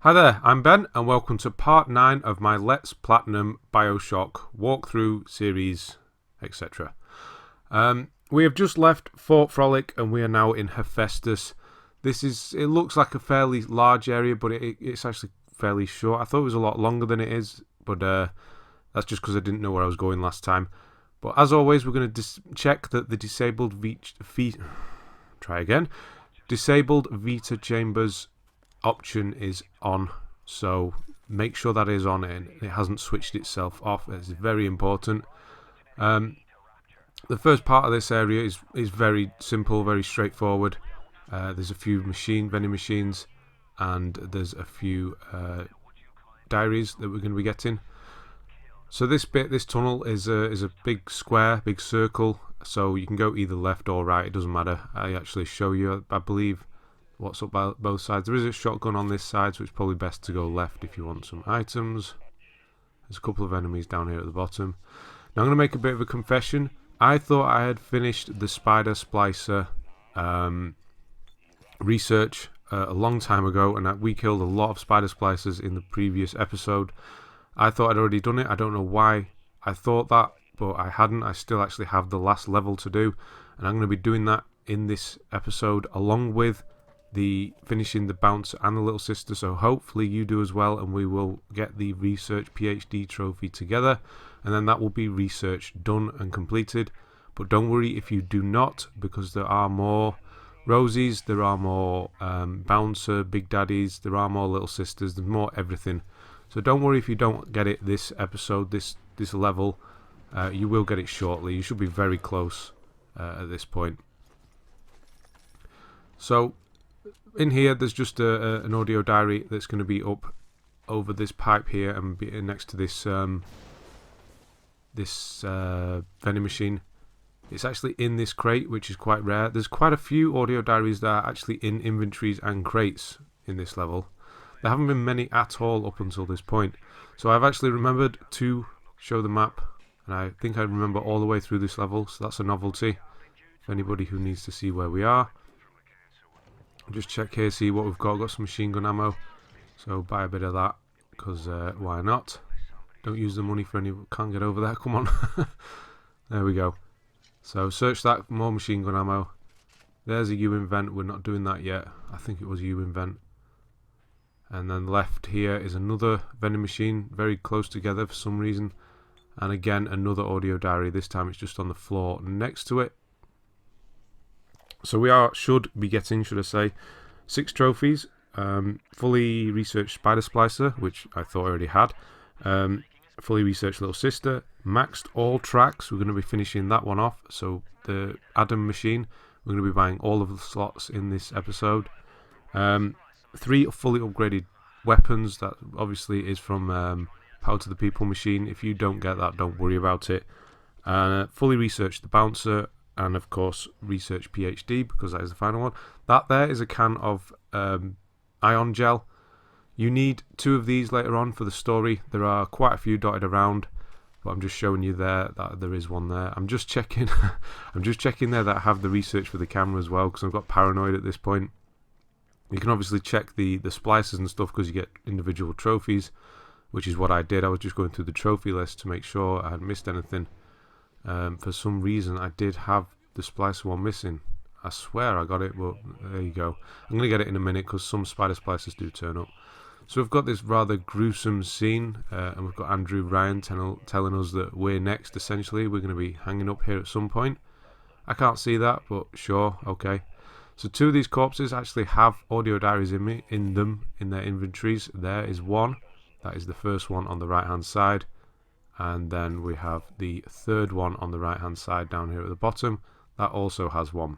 Hi there, I'm Ben, and welcome to part 9 of my Let's Platinum Bioshock walkthrough series, etc. We have just left Fort Frolic, and we are now in Hephaestus. It looks like a fairly large area, but it's actually fairly short. I thought it was a lot longer than it is, but that's just because I didn't know where I was going last time. But as always, we're going to check that the disabled disabled Vita chambers option is on, so make sure that is on and it hasn't switched itself off. It's very important. The first part of this area is very simple, very straightforward. There's a few vending machines, and there's a few diaries that we're going to be getting. So this tunnel is a big square, big circle, so you can go either left or right, it doesn't matter. I actually show you, I believe, what's up by both sides. There is a shotgun on this side, so it's probably best to go left if you want some items. There's a couple of enemies down here at the bottom. Now I'm going to make a bit of a confession. I thought I had finished the Spider Splicer research a long time ago, and that we killed a lot of Spider Splicers in the previous episode. I thought I'd already done it. I don't know why I thought that, but I hadn't. I still actually have the last level to do, and I'm going to be doing that in this episode along with finishing the Bouncer and the Little Sister, so hopefully you do as well, and we will get the Research PhD trophy together, and then that will be research done and completed. But don't worry if you do not, because there are more Rosies, there are more Bouncer, Big Daddies, there are more Little Sisters, there's more everything. So don't worry if you don't get it this episode, this level. You will get it shortly. You should be very close at this point. So in here, there's just an audio diary that's going to be up over this pipe here and be next to this vending machine. It's actually in this crate, which is quite rare. There's quite a few audio diaries that are actually in inventories and crates in this level. There haven't been many at all up until this point. So I've actually remembered to show the map, and I think I remember all the way through this level, so that's a novelty for anybody who needs to see where we are. Just check here, see what we've got. Got some machine gun ammo, so buy a bit of that, because why not? Don't use the money for any... Can't get over that, come on. There we go. So search that, more machine gun ammo. There's a U-invent, we're not doing that yet. I think it was a U-invent. And then left here is another vending machine, very close together for some reason. And again, another audio diary. This time it's just on the floor next to it. So we should be getting, 6 trophies. Fully researched Spider Splicer, which I thought I already had. Fully researched Little Sister. Maxed all tracks. We're going to be finishing that one off. So the Adam machine, we're going to be buying all of the slots in this episode. 3 fully upgraded weapons. That obviously is from Power to the People machine. If you don't get that, don't worry about it. Fully researched the Bouncer. And of course, Research PhD, because that is the final one. That there is a can of ion gel. You need 2 of these later on for the story. There are quite a few dotted around, but I'm just showing you there that there is one there. I'm just checking. I'm just checking there that I have the research for the camera as well, because I've got paranoid at this point. You can obviously check the splicers and stuff because you get individual trophies, which is what I did. I was just going through the trophy list to make sure I hadn't missed anything. For some reason, I did have the splicer one missing. I swear I got it, but there you go. I'm going to get it in a minute because some Spider Splicers do turn up. So we've got this rather gruesome scene, and we've got Andrew Ryan telling us that we're next, essentially. We're going to be hanging up here at some point. I can't see that, but sure, okay. So 2 of these corpses actually have audio diaries in their inventories. There is one. That is the first one on the right-hand side. And then we have the 3rd one on the right hand side down here at the bottom. That also has one.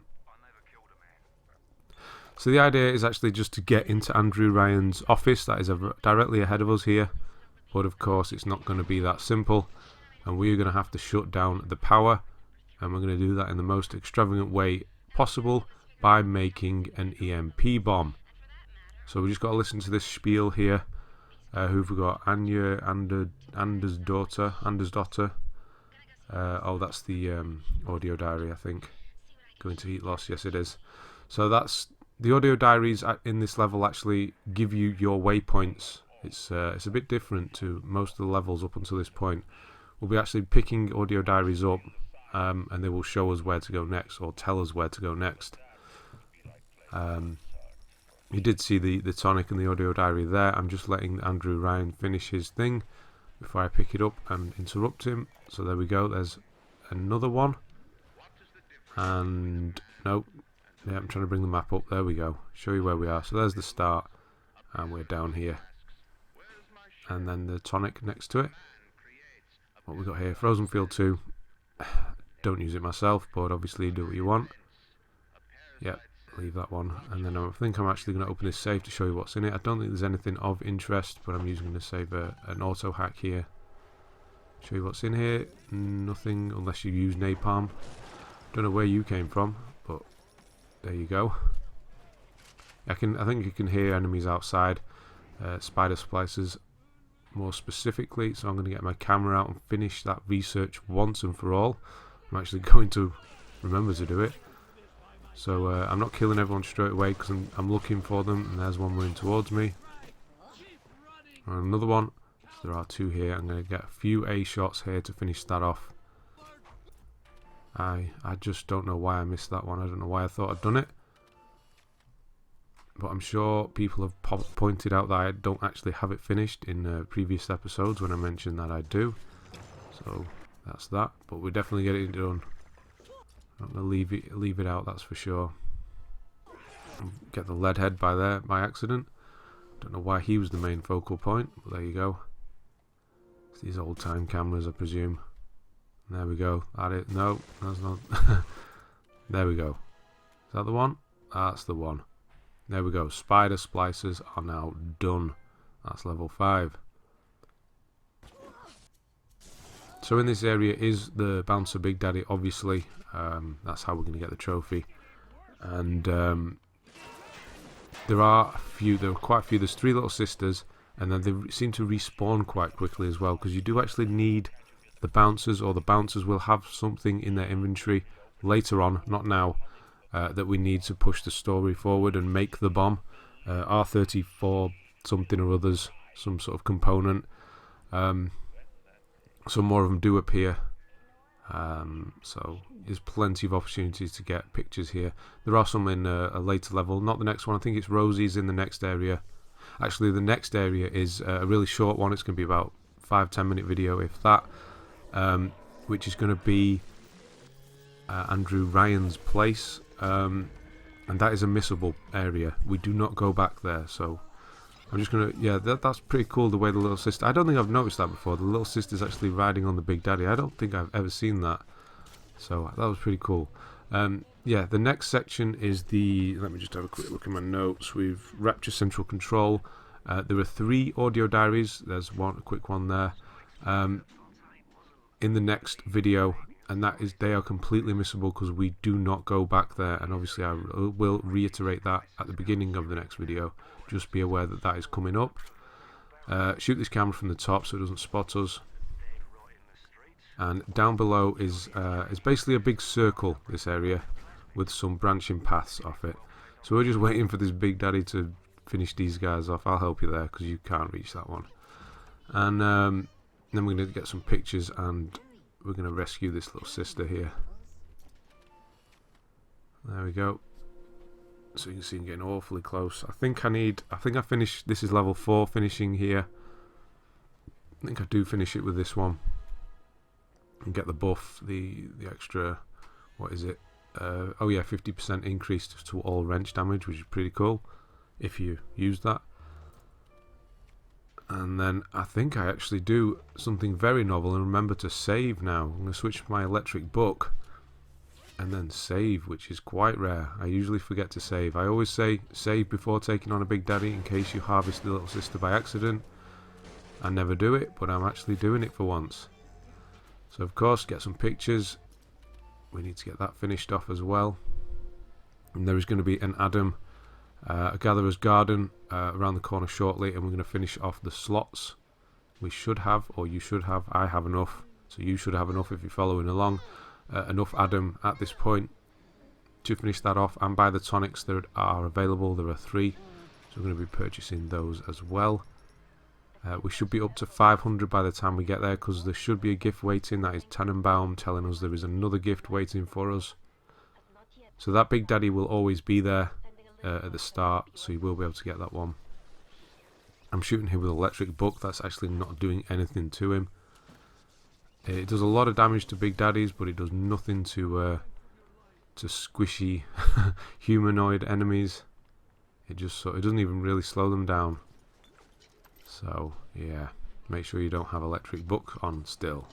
So the idea is actually just to get into Andrew Ryan's office. That is directly ahead of us here. But of course it's not going to be that simple. And we're going to have to shut down the power. And we're going to do that in the most extravagant way possible by making an EMP bomb. So we just got to listen to this spiel here. Who've we got? Anders daughter. Oh, that's the audio diary, I think. Going to heat loss, yes it is. So that's The audio diaries in this level actually give you your waypoints. It's a bit different to most of the levels up until this point. We'll be actually picking audio diaries up, and they will show us where to go next, or tell us where to go next. You did see the tonic and the audio diary there. I'm just letting Andrew Ryan finish his thing before I pick it up and interrupt him. So there we go. There's another one. And nope. Yeah, I'm trying to bring the map up. There we go. Show you where we are. So there's the start, and we're down here. And then the tonic next to it. What we got here? Frozen Field 2. Don't use it myself, but obviously do what you want. Yep, leave that one. And then I think I'm actually going to open this safe to show you what's in it. I don't think there's anything of interest, but I'm using to save an auto hack here. Show you what's in here. Nothing unless you use napalm. Don't know where you came from, but there you go. I think you can hear enemies outside. Spider splicers more specifically, so I'm going to get my camera out and finish that research once and for all. I'm actually going to remember to do it. So I'm not killing everyone straight away because I'm looking for them, and there's one running towards me. And another one. So there are two here. I'm going to get a few A shots here to finish that off. I just don't know why I missed that one. I don't know why I thought I'd done it. But I'm sure people have pointed out that I don't actually have it finished in previous episodes when I mentioned that I do. So that's that. But we'll definitely get it done. I'm going to leave it out, that's for sure. Get the lead head by accident. Don't know why he was the main focal point, but there you go. It's these old time cameras, I presume. There we go. That it? No, that's not. There we go. Is that the one? That's the one. There we go. Spider splicers are now done. That's level 5. So in this area is the Bouncer Big Daddy, obviously. That's how we're going to get the trophy. And there are quite a few. There's 3 little sisters, and then they seem to respawn quite quickly as well, because you do actually need the bouncers, or the bouncers will have something in their inventory later on, not now, that we need to push the story forward and make the bomb. R34 something or others, some sort of component. Some more of them do appear. So there's plenty of opportunities to get pictures here. There are some in a later level, not the next one. I think it's Rosie's in the next area. Actually, the next area is a really short one. It's going to be about 5-10 minute video, if that, which is going to be Andrew Ryan's place, and that is a missable area. We do not go back there, so I'm just going to, yeah, that's pretty cool, the way the little sister, I don't think I've noticed that before, the little sister's actually riding on the Big Daddy. I don't think I've ever seen that, so that was pretty cool. Yeah, the next section is let me just have a quick look at my notes. We've Rapture Central Control. There are 3 audio diaries. There's a quick one there. In the next video, and they are completely missable because we do not go back there, and obviously I will reiterate that at the beginning of the next video. Just be aware that is coming up. Shoot this camera from the top so it doesn't spot us. And down below is basically a big circle, this area, with some branching paths off it. So we're just waiting for this Big Daddy to finish these guys off. I'll help you there because you can't reach that one. And then we're going to get some pictures, and we're going to rescue this little sister here. There we go. So you can see I'm getting awfully close. I think I finished, this is level 4 finishing here. I think I do finish it with this one. And get the buff, the extra, what is it? Oh yeah, 50% increase to all wrench damage, which is pretty cool if you use that. And then I think I actually do something very novel and remember to save now. I'm going to switch to my electric book and then save, which is quite rare. I usually forget to save. I always say save before taking on a Big Daddy in case you harvest the little sister by accident. I never do it, but I'm actually doing it for once. So of course, get some pictures. We need to get that finished off as well. And there is going to be an Adam, a Gatherer's Garden around the corner shortly, and we're going to finish off the slots. We should have, or you should have, I have enough, so you should have enough if you're following along, enough Adam at this point to finish that off and buy the tonics that are available. There are 3, so we're going to be purchasing those as well. We should be up to 500 by the time we get there, because there should be a gift waiting. That is Tannenbaum telling us there is another gift waiting for us. So that Big Daddy will always be there at the start, so you will be able to get that one. I'm shooting him with electric book. That's actually not doing anything to him. It does a lot of damage to Big Daddies, but it does nothing to squishy humanoid enemies. It doesn't even really slow them down. So yeah, make sure you don't have electric book on still.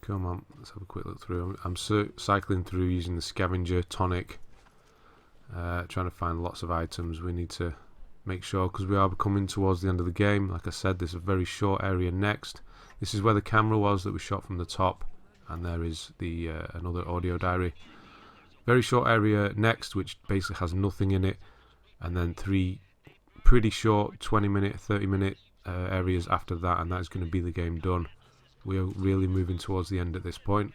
Come on, let's have a quick look through. I'm cycling through using the scavenger tonic, trying to find lots of items. We need to make sure, because we are coming towards the end of the game. Like I said, there's a very short area next. This is where the camera was that we shot from the top, and there is the another audio diary. Very short area next, which basically has nothing in it, and then 3 pretty short 20-minute, 30-minute areas after that, and that is going to be the game done. We are really moving towards the end at this point.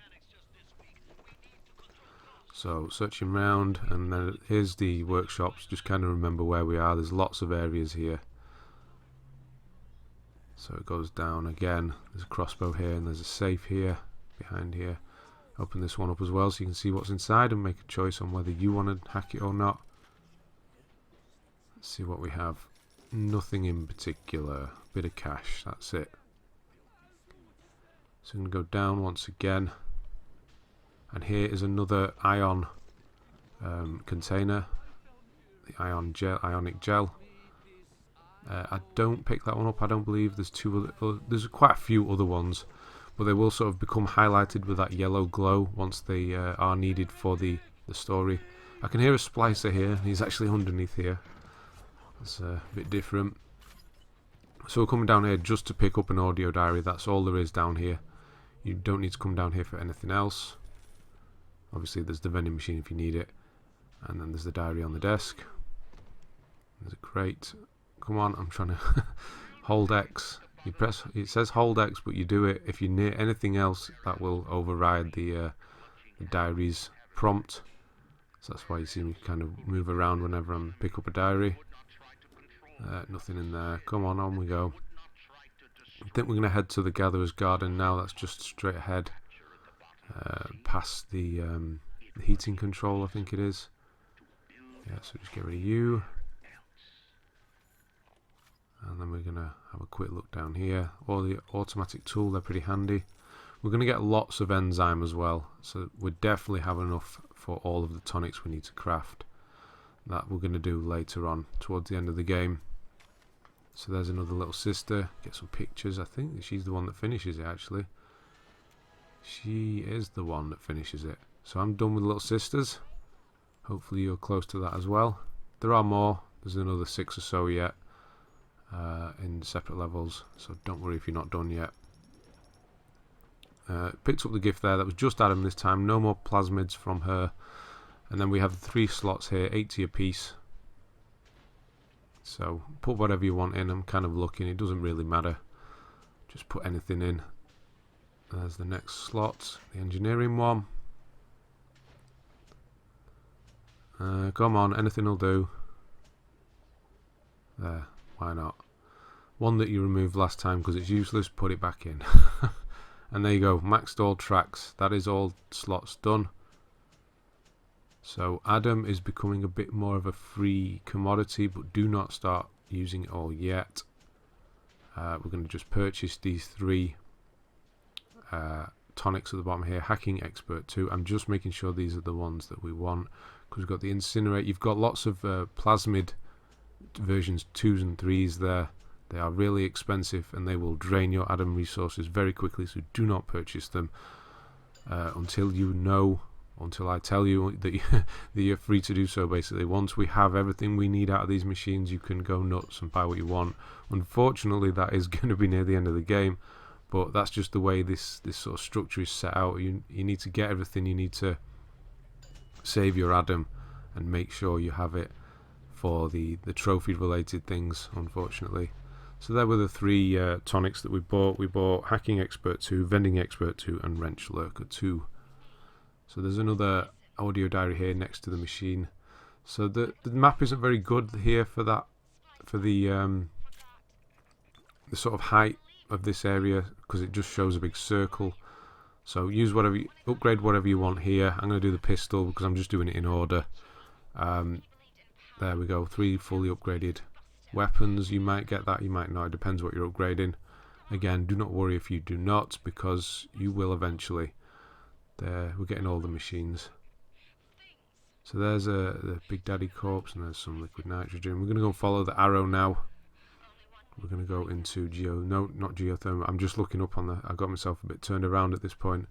So searching around, and then here's the workshops. Just kind of remember where we are. There's lots of areas here. So it goes down again. There's a crossbow here, and there's a safe here, behind here. Open this one up as well so you can see what's inside and make a choice on whether you want to hack it or not. Let's see what we have. Nothing in particular. Bit of cash, that's it. So I'm going to go down once again. And here is another ion container. The ionic gel. I don't pick that one up, I don't believe. There's quite a few other ones, but they will sort of become highlighted with that yellow glow once they are needed for the story. I can hear a splicer here. He's actually underneath here. It's a bit different. So we're coming down here just to pick up an audio diary. That's all there is down here. You don't need to come down here for anything else. Obviously there's the vending machine if you need it, and then there's the diary on the desk. There's a crate. Come on, I'm trying to hold X. You press, it says hold X, but you do it if you're near anything else. That will override the diary's prompt. So that's why you see me kind of move around whenever I pick up a diary. Nothing in there. Come on we go. I think we're going to head to the Gatherer's Garden now. That's just straight ahead, past the heating control, I think it is. Yeah, so just get rid of you. And then we're going to have a quick look down here. All the automatic tool, they're pretty handy. We're going to get lots of enzyme as well, so we definitely have enough for all of the tonics we need to craft. That we're going to do later on towards the end of the game. So there's another little sister. Get some pictures. I think she's the one that finishes it, actually. She is the one that finishes it. So I'm done with little sisters. Hopefully you're close to that as well. There are more. There's another 6 or so yet in separate levels. So don't worry if you're not done yet. Picked up the gift there. That was just Adam this time. No more plasmids from her. And then we have 3 slots here, 80 apiece. So put whatever you want in. I'm kind of looking, it doesn't really matter. Just put anything in. There's the next slot, the engineering one. Come on, anything will do. There, why not? One that you removed last time because it's useless, put it back in. And there you go, maxed all tracks. That is all slots done. So Adam is becoming a bit more of a free commodity, but do not start using it all yet. We're going to just purchase these 3 tonics at the bottom here. Hacking Expert 2. I'm just making sure these are the ones that we want, because we've got the Incinerate. You've got lots of Plasmid versions 2s and 3s there. They are really expensive and they will drain your Adam resources very quickly, so do not purchase them until I tell you that you're free to do so. Basically, once we have everything we need out of these machines, you can go nuts and buy what you want. Unfortunately, that is going to be near the end of the game, but that's just the way this sort of structure is set out. You need to get everything. You need to save your Adam and make sure you have it for the trophy related things, unfortunately. So there were the 3 tonics that we bought. We bought Hacking Expert 2, Vending Expert 2 and Wrench Lurker 2. So there's another audio diary here next to the machine. So the map isn't very good here for that, for the sort of height of this area, because it just shows a big circle. So use whatever, upgrade whatever you want here. I'm going to do the pistol because I'm just doing it in order. There we go, 3 fully upgraded weapons. You might get that, you might not. It depends what you're upgrading. Again, do not worry if you do not, because you will eventually. There, we're getting all the machines. So there's the Big Daddy corpse, and there's some liquid nitrogen. We're going to go follow the arrow now. We're going to go into not geothermal. I'm just looking up on the, I got myself a bit turned around at this point.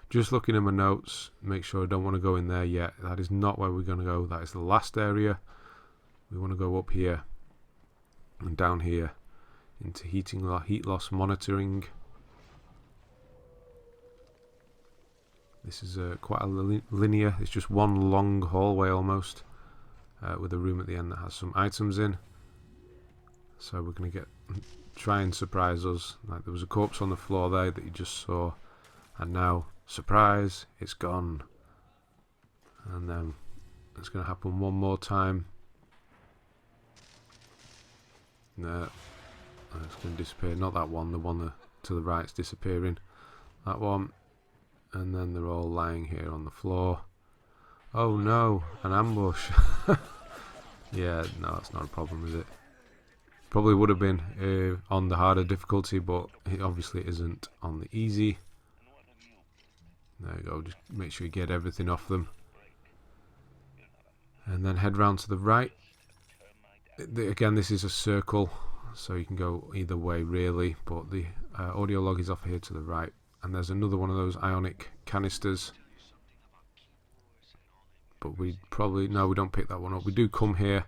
Just looking at my notes, make sure I don't want to go in there yet. That is not where we're going to go. That is the last area. We want to go up here and down here into heat loss monitoring. This is quite a linear, it's just one long hallway almost, with a room at the end that has some items in. So we're going to try and surprise us. Like there was a corpse on the floor there that you just saw, and now, surprise, it's gone. And then it's going to happen one more time. No, it's going to disappear. Not that one, the one to the right is disappearing. That one. And then they're all lying here on the floor. Oh no, an ambush. Yeah, no, that's not a problem, is it? Probably would have been on the harder difficulty, but it obviously isn't on the easy. There you go, just make sure you get everything off them. And then head round to the right. Again, this is a circle, so you can go either way really, but the audio log is off here to the right. And there's another one of those ionic canisters. But we probably, no, we don't pick that one up. We do come here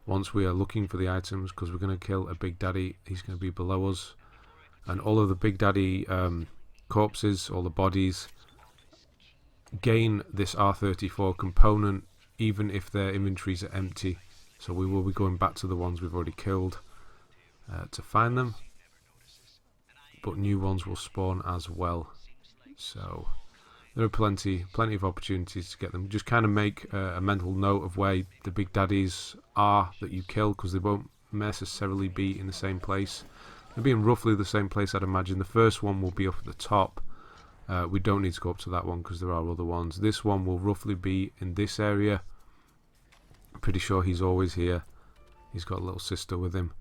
once we are looking for the items, because we're going to kill a Big Daddy. He's going to be below us. And all of the Big Daddy corpses, all the bodies, gain this R34 component, even if their inventories are empty. So we will be going back to the ones we've already killed to find them. But new ones will spawn as well, so there are plenty of opportunities to get them. Just kind of make a mental note of where the Big Daddies are that you kill, because they won't necessarily be in the same place. They'll be in roughly the same place, I'd imagine. The first one will be up at the top. We don't need to go up to that one because there are other ones. This one will roughly be in this area. I'm pretty sure he's always here. He's got a little sister with him.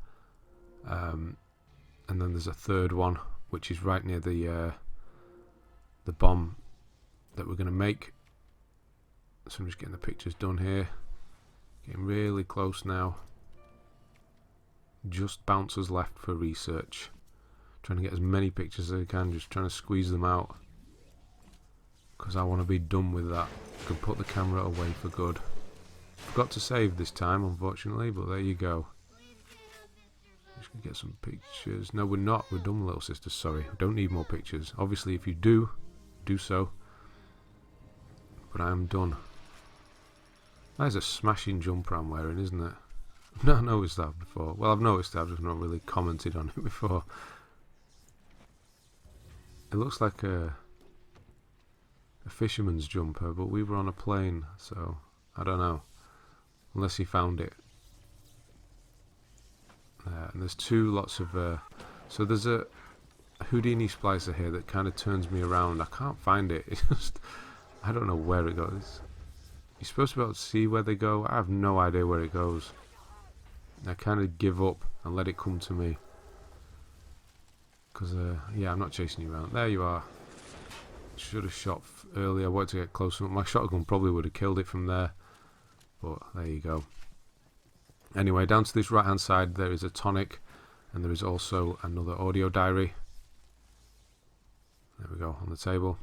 And then there's a third one, which is right near the bomb that we're going to make. So I'm just getting the pictures done here. Getting really close now. Just bouncers left for research. Trying to get as many pictures as I can, just trying to squeeze them out. Because I want to be done with that. I can put the camera away for good. Forgot to save this time, unfortunately, but there you go. Just gonna get some pictures. No, we're not. We're done, little sisters. Sorry, we don't need more pictures. Obviously, if you do so. But I am done. That is a smashing jumper I'm wearing, isn't it? I've not noticed that before. Well, I've noticed that. I've just not really commented on it before. It looks like a fisherman's jumper, but we were on a plane, so I don't know. Unless he found it. And there's two lots of so there's a Houdini splicer here that kind of turns me around. I can't find it. It's just, I don't know where it goes. You're supposed to be able to see where they go. I have no idea where it goes. I kind of give up and let it come to me, because yeah, I'm not chasing you around. There you are. Should have shot earlier. I wanted to get close enough. My shotgun probably would have killed it from there, but there you go. Anyway, down to this right hand side there is a tonic, and there is also another audio diary. There we go, on the table.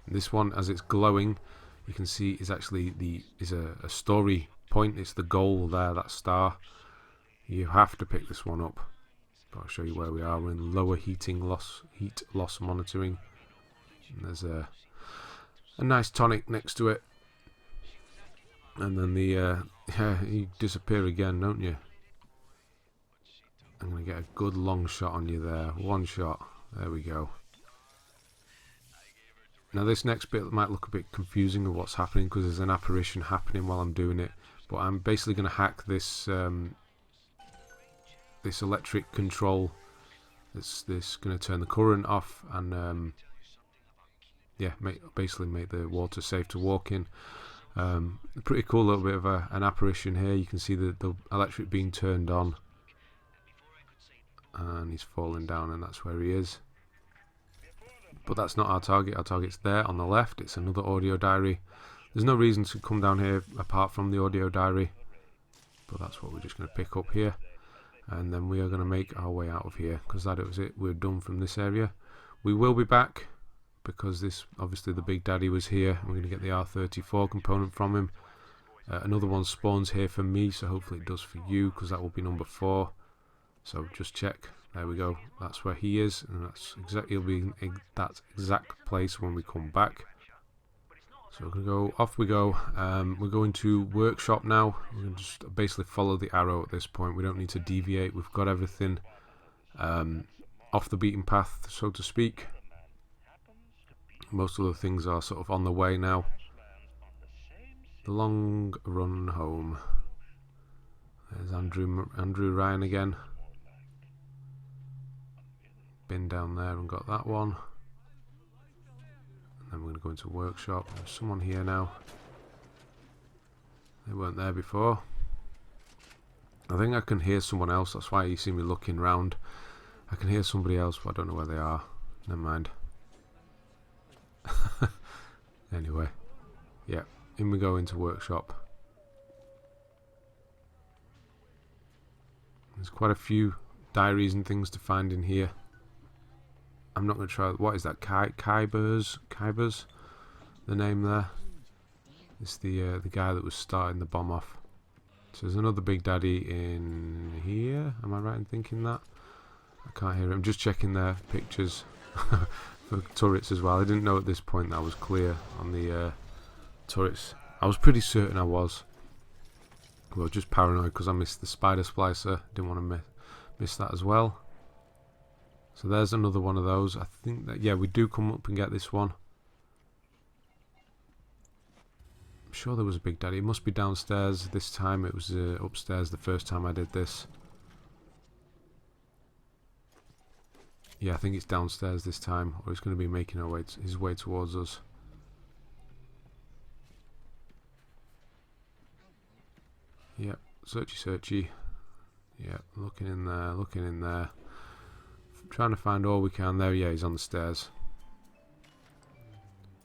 And this one, as it's glowing, you can see is actually a story point. It's the goal there, that star. You have to pick this one up. But I'll show you where we are. We're in lower heat loss monitoring. And there's a nice tonic next to it. And then yeah, you disappear again, don't you? I'm going to get a good long shot on you there. One shot. There we go. Now this next bit might look a bit confusing of what's happening because there's an apparition happening while I'm doing it, but I'm basically going to hack this this electric control. This going to turn the current off and yeah, basically make the water safe to walk in. Pretty cool little bit of an apparition here. You can see the electric being turned on, and he's falling down, and that's where he is. But that's not our target. Our target's there on the left. It's another audio diary. There's no reason to come down here apart from the audio diary, but that's what we're just going to pick up here, and then we are going to make our way out of here because that was it. We're done from this area. We will be back because this, obviously the Big Daddy was here. We're going to get the R34 component from him. Another one spawns here for me, so hopefully it does for you because that will be number 4. So just check. There we go. That's where he is, and that's exactly, he'll be in that exact place when we come back. So we're going to go, off we go. We're going to workshop now. We're going to just basically follow the arrow at this point. We don't need to deviate. We've got everything off the beaten path, so to speak. Most of the things are sort of on the way now. The long run home. There's Andrew Ryan again. Been down there and got that one. And then we're going to go into workshop. There's someone here now. They weren't there before. I think I can hear someone else. That's why you see me looking round. I can hear somebody else, but I don't know where they are. Never mind. Anyway, yeah, in we go into workshop. There's quite a few diaries and things to find in here. I'm not going to try. What is that? Kybers, the name there. It's the guy that was starting the bomb off. So there's another Big Daddy in here. Am I right in thinking that? I can't hear him. Just checking their pictures. For turrets as well. I didn't know at this point that I was clear on the turrets. I was pretty certain I was. Well, just paranoid because I missed the Spider Splicer. Didn't want to miss that as well. So there's another one of those. I think that, yeah, we do come up and get this one. I'm sure there was a Big Daddy. It must be downstairs this time. It was upstairs the first time I did this. Yeah, I think it's downstairs this time, or he's going to be making his way towards us. Yep, searchy. Yeah, looking in there. Trying to find all we can there. Yeah, he's on the stairs.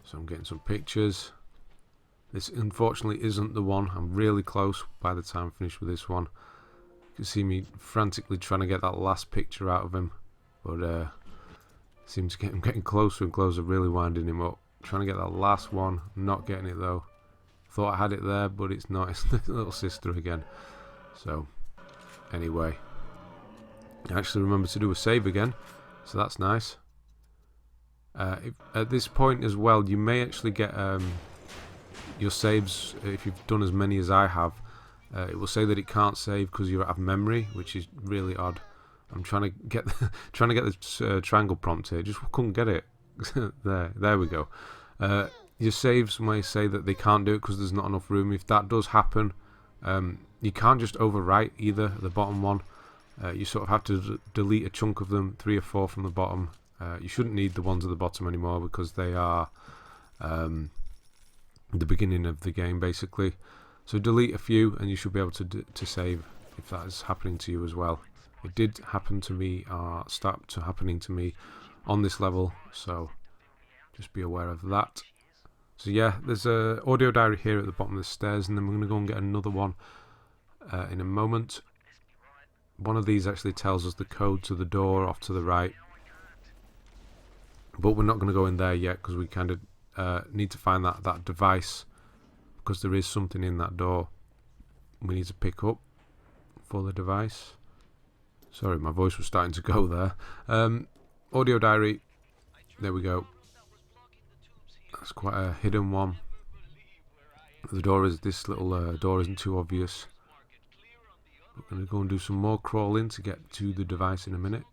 So I'm getting some pictures. This unfortunately isn't the one. I'm really close by the time I finish with this one. You can see me frantically trying to get that last picture out of him. But seems to I'm getting closer and closer, really winding him up. Trying to get that last one, not getting it though. Thought I had it there, but it's not. It's the little sister again. So, anyway. I actually remember to do a save again, so that's nice. At this point as well, you may actually get your saves, if you've done as many as I have, it will say that it can't save because you're out of memory, which is really odd. I'm trying to get this triangle prompt here. Just couldn't get it. There we go. Your saves may say that they can't do it because there's not enough room. If that does happen, you can't just overwrite either the bottom one. You sort of have to delete a chunk of them, 3 or 4 from the bottom. You shouldn't need the ones at the bottom anymore because they are the beginning of the game basically. So delete a few and you should be able to save if that is happening to you as well. It did happen to me, start to happening to me on this level, so just be aware of that. So yeah, there's a audio diary here at the bottom of the stairs, and then we're going to go and get another one in a moment. One of these actually tells us the code to the door off to the right, but we're not going to go in there yet because we kind of need to find that device, because there is something in that door we need to pick up for the device. Sorry, my voice was starting to go there. Audio diary. There we go. That's quite a hidden one. The door is, this little door isn't too obvious. We're going to go and do some more crawling to get to the device in a minute.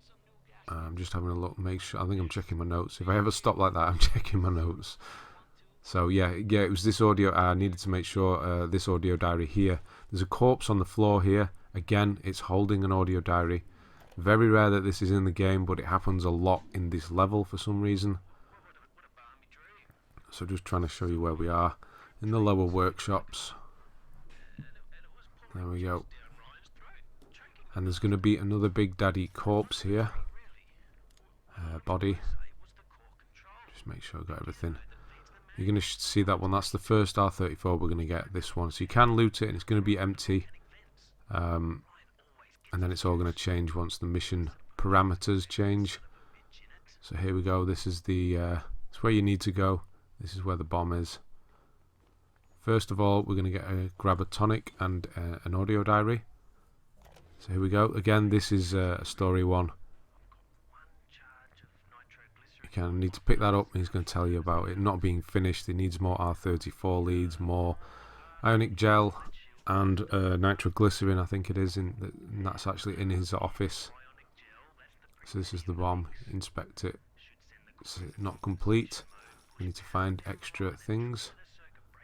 I'm just having a look, make sure. I think I'm checking my notes. If I ever stop like that, I'm checking my notes. So yeah, it was this audio. I needed to make sure this audio diary here. There's a corpse on the floor here. Again, it's holding an audio diary. Very rare that this is in the game, but it happens a lot in this level for some reason. So just trying to show you where we are in the lower workshops. There we go. And there's going to be another Big Daddy corpse here. Body. Just make sure I got everything. You're going to see that one. That's the first R34 we're going to get, this one. So you can loot it and it's going to be empty. And then it's all going to change once the mission parameters change. So here we go. This is it's where you need to go. This is where the bomb is. First of all, we're going to grab a tonic and an audio diary. So here we go. Again, this is a story one. You kind of need to pick that up and he's going to tell you about it not being finished. It needs more R34 leads, more ionic gel and nitroglycerin, I think it is, and that's actually in his office. So this is the bomb. Inspect it. It's not complete. We need to find extra things.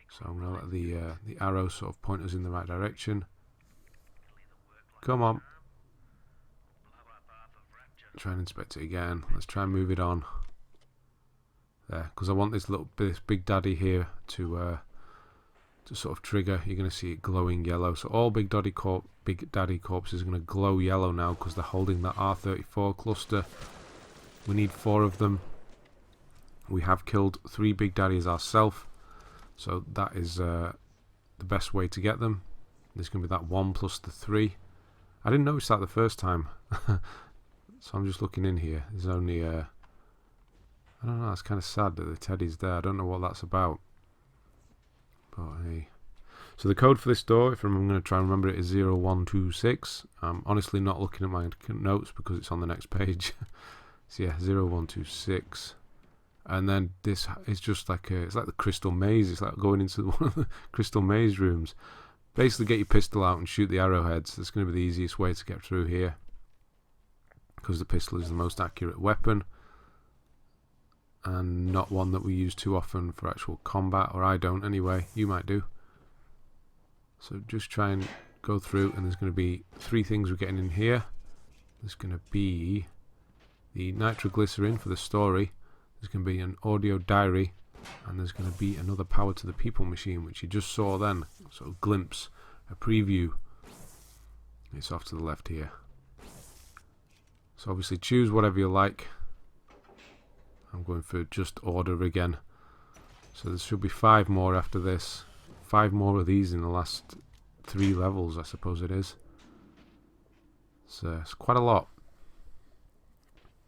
So I'm going to let the arrow sort of point us in the right direction. Come on. Try and inspect it again. Let's try and move it on. There, because I want this Big Daddy here to sort of trigger. You're going to see it glowing yellow. So all Big Daddy corpses are going to glow yellow now because they're holding that R34 cluster. We need 4 of them. We have killed 3 Big Daddies ourselves. So that is the best way to get them. There's going to be that 1 plus the 3. I didn't notice that the first time. So I'm just looking in here. There's only I don't know, it's kind of sad that the teddy's there. I don't know what that's about. But hey. So the code for this door, if I'm going to try and remember it, is 0126. I'm honestly not looking at my notes because it's on the next page. So yeah, 0126. And then this is just like it's like the crystal maze. It's like going into one of the crystal maze rooms. Basically get your pistol out and shoot the arrowheads. That's going to be the easiest way to get through here, because the pistol is the most accurate weapon and not one that we use too often for actual combat, or I don't anyway. You might do. So just try and go through, and there's going to be 3 things we're getting in here. There's going to be the nitroglycerin for the story. There's going to be an audio diary, and there's going to be another power to the people machine, which you just saw then. Sort of glimpse, a preview. It's off to the left here. So obviously choose whatever you like. I'm going for just order again. So there should be 5 more after this. 5 more of these in the last 3 levels, I suppose it is. So it's quite a lot.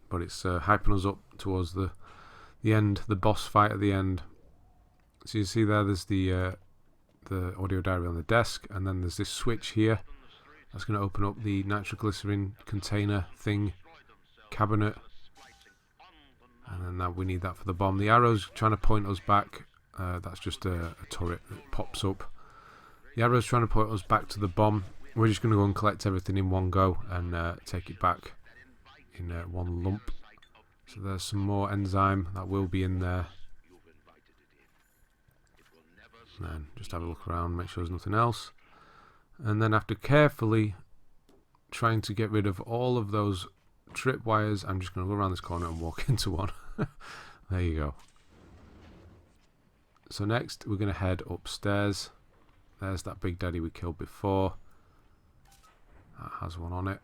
But it's hyping us up towards the end, the boss fight at the end. So you see there's the audio diary on the desk, and then there's this switch here. That's going to open up the nitroglycerin container thing, cabinet. And then that we need that for the bomb. The arrow's trying to point us back. That's just a turret that pops up. The arrow's trying to point us back to the bomb. We're just going to go and collect everything in one go and take it back in one lump. So there's some more enzyme that will be in there. And then just have a look around, make sure there's nothing else. And then after carefully trying to get rid of all of those tripwires, I'm just going to go around this corner and walk into one. There you go. So next we're going to head upstairs. There's that Big Daddy we killed before. That has one on it.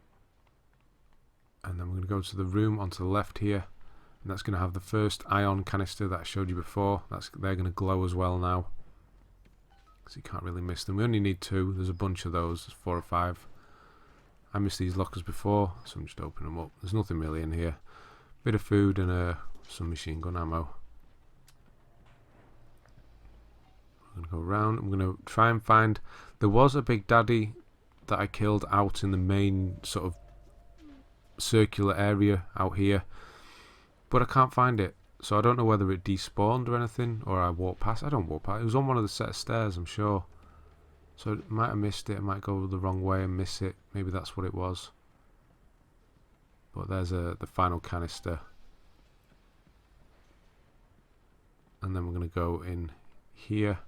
And then we're going to go to the room onto the left here. And that's going to have the first ion canister that I showed you before. They're going to glow as well now. So you can't really miss them. We only need 2. There's a bunch of those. There's 4 or 5. I missed these lockers before, so I'm just opening them up. There's nothing really in here. Bit of food and some machine gun ammo. I'm going to go around. I'm going to try and find... There was a Big Daddy that I killed out in the main sort of circular area out here, but I can't find it. So I don't know whether it despawned or anything, or I walked past. I don't walk past. It was on one of the set of stairs, I'm sure. So I might have missed it. I might go the wrong way and miss it. Maybe that's what it was. But there's the final canister. And then we're going to go in here.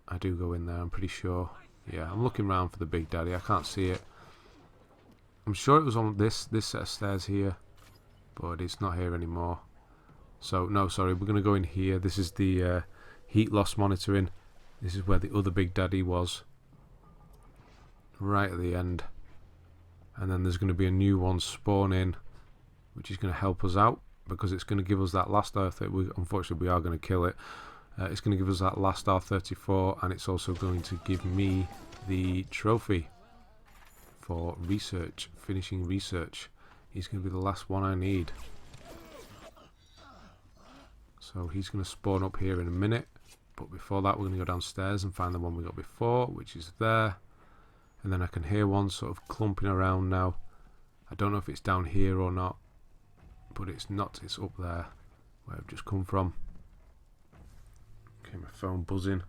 I do go in there, I'm pretty sure. Yeah, I'm looking around for the Big Daddy. I can't see it. I'm sure it was on this set of stairs here, but it's not here anymore. So, no, sorry, we're going to go in here. This is the heat loss monitoring. This is where the other Big Daddy was. Right at the end. And then there's going to be a new one spawn in, which is going to help us out, because it's going to give us that last R34. Unfortunately, we are going to kill it. It's going to give us that last R34, and it's also going to give me the trophy for research, finishing research. He's going to be the last one I need. So he's going to spawn up here in a minute, but before that we're going to go downstairs and find the one we got before, which is there. And then I can hear one sort of clumping around now. I don't know if it's down here or not, but it's not. It's up there where I've just come from. Okay, my phone buzzing.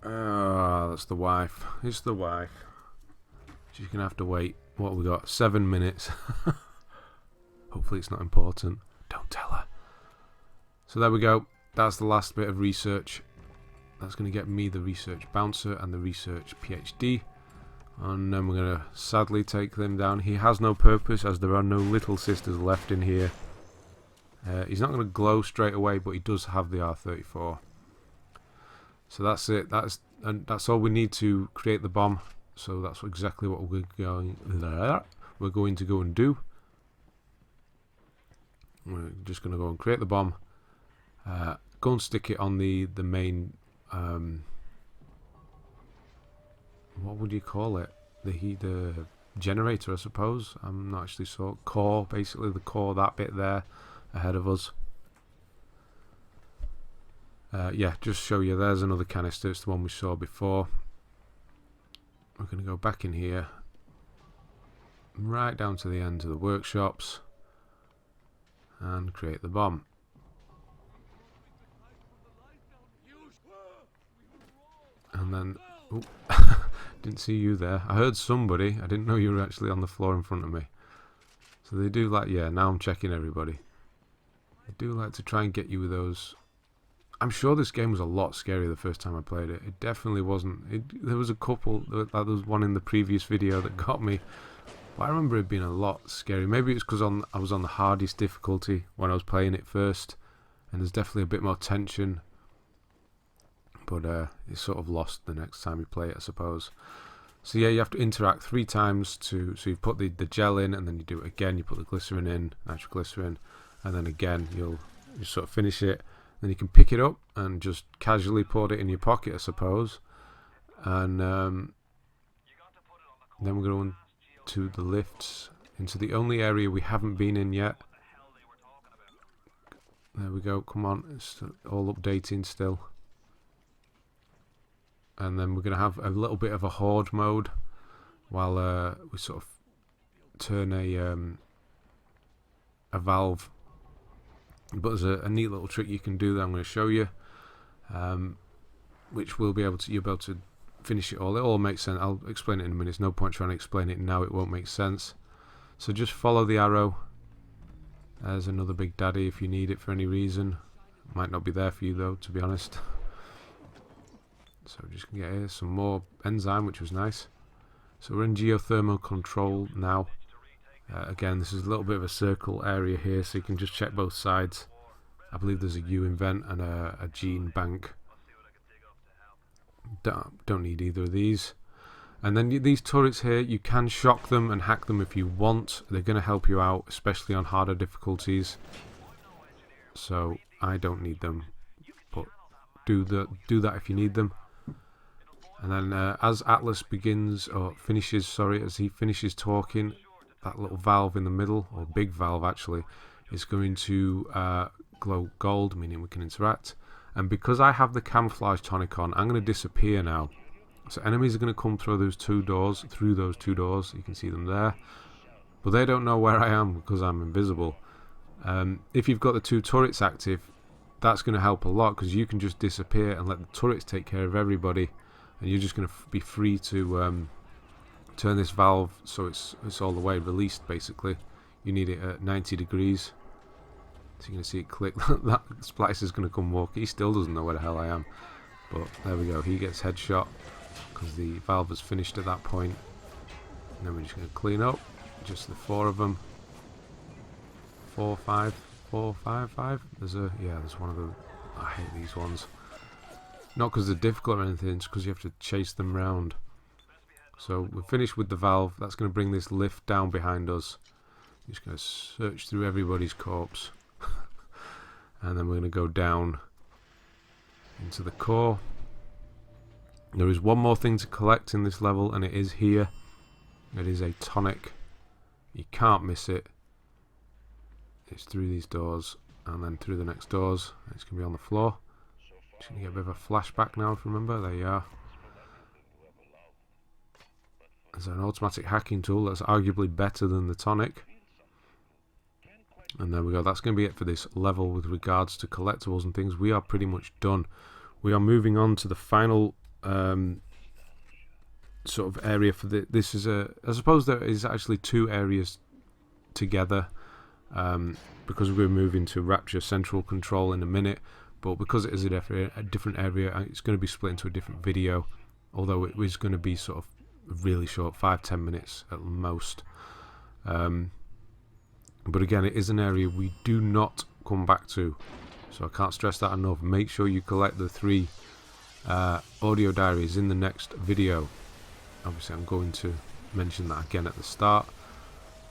Ah, that's the wife. It's the wife. She's gonna have to wait. What have we got? 7 minutes. Hopefully it's not important. Don't tell her. So there we go. That's the last bit of research. That's going to get me the research bouncer and the research PhD. And then we're going to sadly take them down. He has no purpose, as there are no little sisters left in here. He's not going to glow straight away, but he does have the R34. So that's it. That's all we need to create the bomb. So that's exactly what we're going to go and do. We're just going to go and create the bomb. Go and stick it on the main. What would you call it? The generator, I suppose. I'm not actually sure. Core, basically the core, that bit there ahead of us. Yeah, just show you. There's another canister. It's the one we saw before. We're going to go back in here, right down to the end of the workshops, and create the bomb. And then, oh, didn't see you there. I heard somebody. I didn't know you were actually on the floor in front of me. So they do like, yeah, now I'm checking everybody. They do like to try and get you with those. I'm sure this game was a lot scarier the first time I played it. It definitely wasn't. There was a couple, like there was one in the previous video that got me. But I remember it being a lot scary. Maybe it's because I was on the hardest difficulty when I was playing it first. And there's definitely a bit more tension. But it's sort of lost the next time you play it, I suppose. So yeah, you have to interact 3 times so you've put the gel in, and then you do it again, you put the glycerin in, nitroglycerin, and then again you sort of finish it. Then you can pick it up and just casually put it in your pocket, I suppose. And then we're going to the lifts, into the only area we haven't been in yet. There we go, come on, it's all updating still. And then we're going to have a little bit of a horde mode while we sort of turn a valve. But there's a neat little trick you can do that I'm going to show you, which you'll be able to finish it all. It all makes sense. I'll explain it in a minute. There's no point trying to explain it now. It won't make sense. So just follow the arrow. There's another Big Daddy if you need it for any reason. Might not be there for you though, to be honest. So we're just going to get here some more enzyme, which was nice. So we're in geothermal control now. Again, this is a little bit of a circle area here, so you can just check both sides. I believe there's a U invent and a gene bank. Don't need either of these. And then these turrets here, you can shock them and hack them if you want. They're going to help you out, especially on harder difficulties. So I don't need them, but do that if you need them. And then as Atlas as he finishes talking, that little valve in the middle, or big valve actually, is going to glow gold, meaning we can interact. And because I have the camouflage tonic on, I'm going to disappear now. So enemies are going to come through those two doors. You can see them there. But they don't know where I am because I'm invisible. If you've got the 2 turrets active, that's going to help a lot, because you can just disappear and let the turrets take care of everybody. And you're just going to be free to turn this valve so it's all the way released. Basically, you need it at 90 degrees. So you're going to see it click. That splicer is going to come walk. He still doesn't know where the hell I am. But there we go. He gets headshot because the valve has finished at that point. And then we're just going to clean up. Just the 4 of them. 4, 5, 4, 5, 5. There's one of them. I hate these ones. Not because they're difficult or anything, it's because you have to chase them round. So we're finished with the valve. That's going to bring this lift down behind us. Just going to search through everybody's corpse. And then we're going to go down into the core. There is one more thing to collect in this level, and it is here. It is a tonic. You can't miss it. It's through these doors and then through the next doors. It's going to be on the floor. Just going to get a bit of a flashback now, if you remember. There you are. There's an automatic hacking tool that's arguably better than the tonic. And there we go. That's going to be it for this level with regards to collectibles and things. We are pretty much done. We are moving on to the final sort of area for this is I suppose there is actually 2 areas together, because we're moving to Rapture Central Control in a minute, but because it is a different area, it's going to be split into a different video, although it was going to be sort of really short, 5-10 minutes at most. But again, it is an area we do not come back to, so I can't stress that enough. Make sure you collect the 3 audio diaries in the next video. Obviously I'm going to mention that again at the start,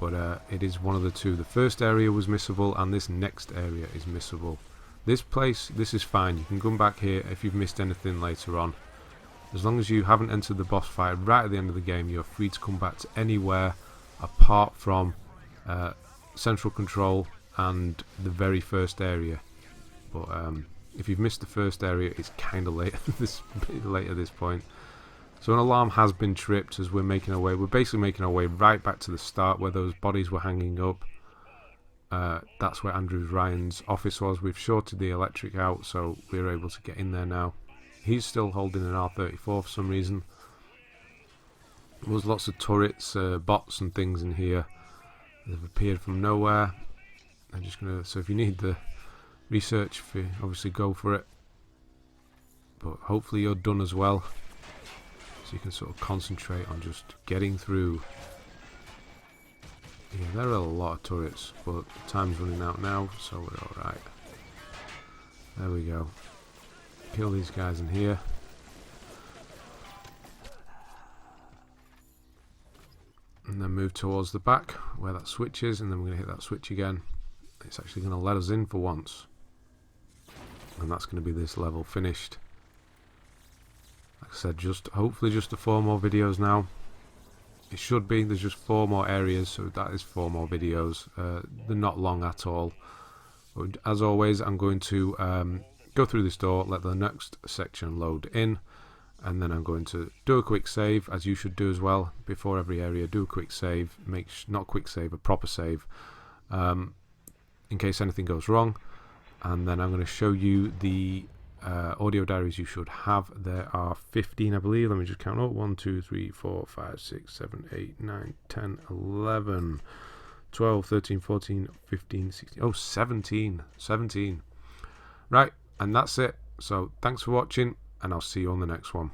but it is one of the 2. The first area was missable and this next area is missable. This place, this is fine. You can come back here if you've missed anything later on. As long as you haven't entered the boss fight right at the end of the game, you're free to come back to anywhere apart from Central Control and the very first area. But if you've missed the first area, it's kind of late at this point. So an alarm has been tripped as we're making our way. We're basically making our way right back to the start where those bodies were hanging up. That's where Andrew Ryan's office was. We've shorted the electric out, so we're able to get in there now. He's still holding an R34 for some reason. There's lots of turrets, bots and things in here. They've appeared from nowhere. I'm just gonna. So if you need the research, obviously go for it. But hopefully you're done as well, so you can sort of concentrate on just getting through. Yeah, there are a lot of turrets, but time's running out now, so we're alright. There we go. Kill these guys in here. And then move towards the back where that switch is, and then we're going to hit that switch again. It's actually going to let us in for once. And that's going to be this level finished. Like I said, hopefully just the 4 more videos now. It should be. There's just 4 more areas, so that is 4 more videos. They're not long at all. But as always, I'm going to go through this door, let the next section load in, and then I'm going to do a quick save, as you should do as well. Before every area, do a quick save. Not quick save, a proper save, in case anything goes wrong. And then I'm going to show you the audio diaries you should have. There are 15, I believe. Let me just count up. 1, 2, 3, 4, 5, 6, 7, 8, 9, 10, 11, 12, 13, 14, 15, 16. Oh, 17. Right, and that's it. So thanks for watching, and I'll see you on the next one.